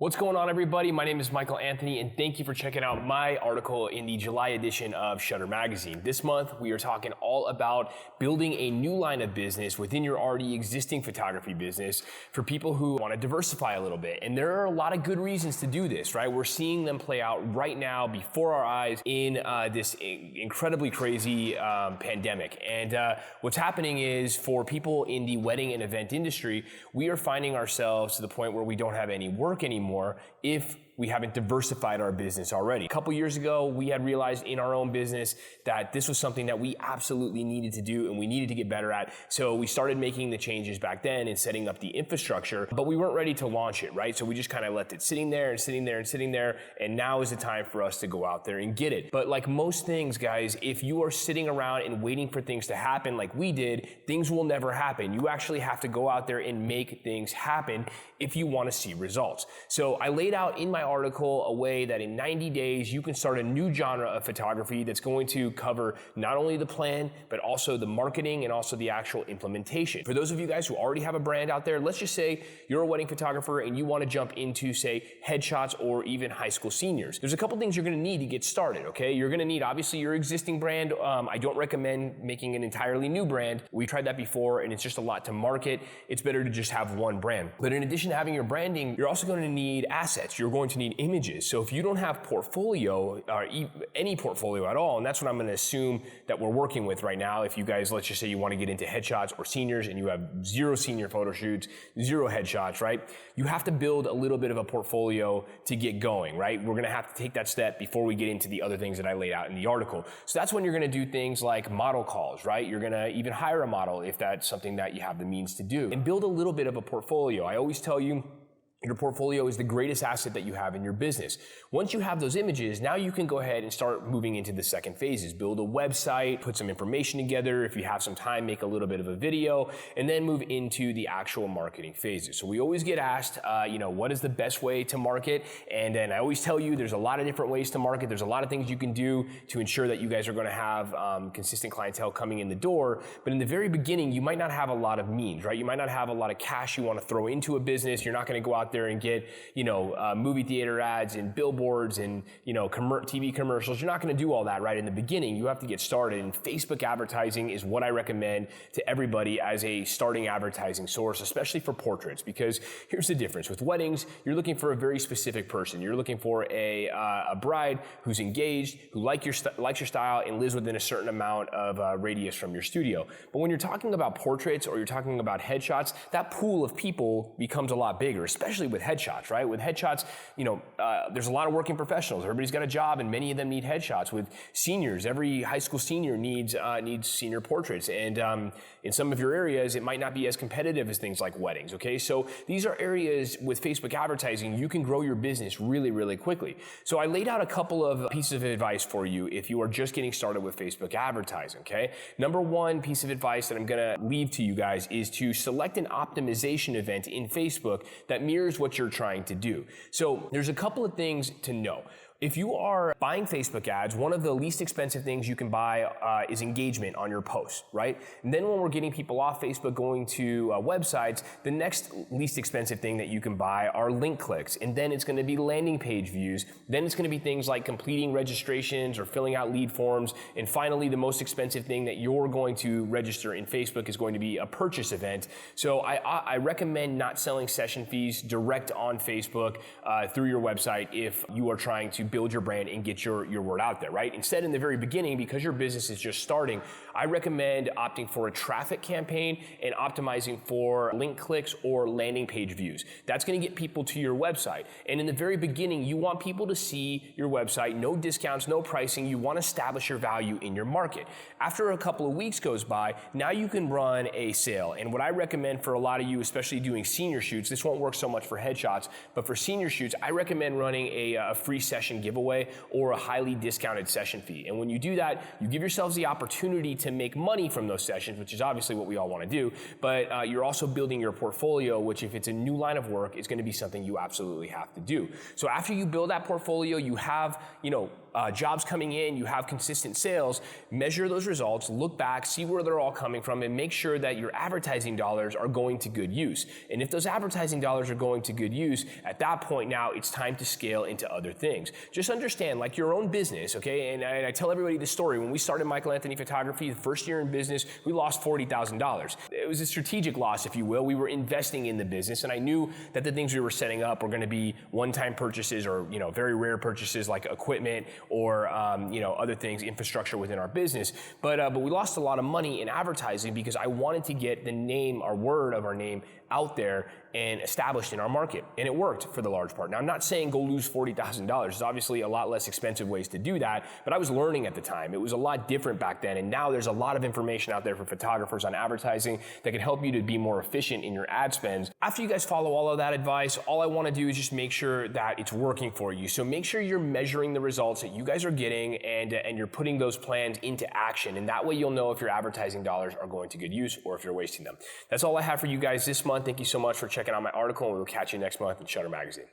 What's going on, everybody? My name is Michael Anthony, and thank you for checking out my article in the July edition of Shutter Magazine. This month, we are talking all about building a new line of business within your already existing photography business for people who want to diversify a little bit. And there are a lot of good reasons to do this, right? We're seeing them play out right now before our eyes in this incredibly crazy pandemic. And what's happening is, for people in the wedding and event industry, we are finding ourselves to the point where we don't have any work anymore if we haven't diversified our business already. A couple years ago, we had realized in our own business that this was something that we absolutely needed to do and we needed to get better at. So we started making the changes back then and setting up the infrastructure, but we weren't ready to launch it, right? So we just kind of left it sitting there and sitting there and sitting there. And now is the time for us to go out there and get it. But like most things, guys, if you are sitting around and waiting for things to happen like we did, things will never happen. You actually have to go out there and make things happen if you want to see results. So I laid out in my article a way that in 90 days you can start a new genre of photography that's going to cover not only the plan, but also the marketing and also the actual implementation. For those of you guys who already have a brand out there, let's just say you're a wedding photographer and you want to jump into, say, headshots or even high school seniors. There's a couple things you're going to need to get started, okay? You're going to need, obviously, your existing brand. I don't recommend making an entirely new brand. We tried that before and it's just a lot to market. It's better to just have one brand. But in addition to having your branding, you're also going to need assets. You're going to need images. So if you don't have portfolio or any portfolio at all, and that's what I'm going to assume that we're working with right now. If you guys, let's just say you want to get into headshots or seniors and you have zero senior photo shoots, zero headshots, right? You have to build a little bit of a portfolio to get going, right? We're going to have to take that step before we get into the other things that I laid out in the article. So that's when you're going to do things like model calls, right? You're going to even hire a model if that's something that you have the means to do, and build a little bit of a portfolio. I always tell you, your portfolio is the greatest asset that you have in your business. Once you have those images, now you can go ahead and start moving into the second phases. Build a website, put some information together. If you have some time, make a little bit of a video, and then move into the actual marketing phases. So we always get asked, what is the best way to market? And then I always tell you, there's a lot of different ways to market. There's a lot of things you can do to ensure that you guys are going to have consistent clientele coming in the door. But in the very beginning, you might not have a lot of means, right? You might not have a lot of cash you want to throw into a business. You're not going to go out there and get, movie theater ads and billboards and, TV commercials. You're not going to do all that right in the beginning. You have to get started. And Facebook advertising is what I recommend to everybody as a starting advertising source, especially for portraits, because here's the difference. With weddings, you're looking for a very specific person. You're looking for a bride who's engaged, who likes your style and lives within a certain amount of radius from your studio. But when you're talking about portraits or you're talking about headshots, that pool of people becomes a lot bigger, especially with headshots, right? With headshots, there's a lot of working professionals. Everybody's got a job and many of them need headshots. With seniors, every high school senior needs senior portraits. And in some of your areas, it might not be as competitive as things like weddings, okay? So these are areas with Facebook advertising, you can grow your business really, really quickly. So I laid out a couple of pieces of advice for you if you are just getting started with Facebook advertising, okay? Number one piece of advice that I'm gonna leave to you guys is to select an optimization event in Facebook that mirrors what you're trying to do. So there's a couple of things to know. If you are buying Facebook ads, one of the least expensive things you can buy is engagement on your posts, right? And then when we're getting people off Facebook going to websites, the next least expensive thing that you can buy are link clicks. And then it's going to be landing page views. Then it's going to be things like completing registrations or filling out lead forms. And finally, the most expensive thing that you're going to register in Facebook is going to be a purchase event. So I recommend not selling session fees direct on Facebook through your website if you are trying to build your brand and get your word out there, right? Instead, in the very beginning, because your business is just starting, I recommend opting for a traffic campaign and optimizing for link clicks or landing page views. That's going to get people to your website. And in the very beginning, you want people to see your website, no discounts, no pricing. You want to establish your value in your market. After a couple of weeks goes by, now you can run a sale. And what I recommend for a lot of you, especially doing senior shoots, this won't work so much for headshots, but for senior shoots, I recommend running a free session giveaway or a highly discounted session fee. And when you do that, you give yourselves the opportunity to make money from those sessions, which is obviously what we all want to do, but you're also building your portfolio, which if it's a new line of work, is going to be something you absolutely have to do. So after you build that portfolio, you have, jobs coming in, you have consistent sales, measure those results, look back, see where they're all coming from, and make sure that your advertising dollars are going to good use. And if those advertising dollars are going to good use, at that point now it's time to scale into other things. Just understand, like your own business, okay? And I tell everybody this story. When we started Michael Anthony Photography, the first year in business, we lost $40,000. It was a strategic loss, if you will. We were investing in the business, and I knew that the things we were setting up were going to be one-time purchases or very rare purchases like equipment or other things, infrastructure within our business. But we lost a lot of money in advertising because I wanted to get the name, our word of our name, out there and established in our market. And it worked for the large part. Now, I'm not saying go lose $40,000. There's obviously a lot less expensive ways to do that, but I was learning at the time. It was a lot different back then, and now there's a lot of information out there for photographers on advertising that can help you to be more efficient in your ad spends. After you guys follow all of that advice, all I want to do is just make sure that it's working for you. So make sure you're measuring the results that you guys are getting and you're putting those plans into action. And that way you'll know if your advertising dollars are going to good use or if you're wasting them. That's all I have for you guys this month. Thank you so much for checking out my article, and we'll catch you next month in Shutter Magazine.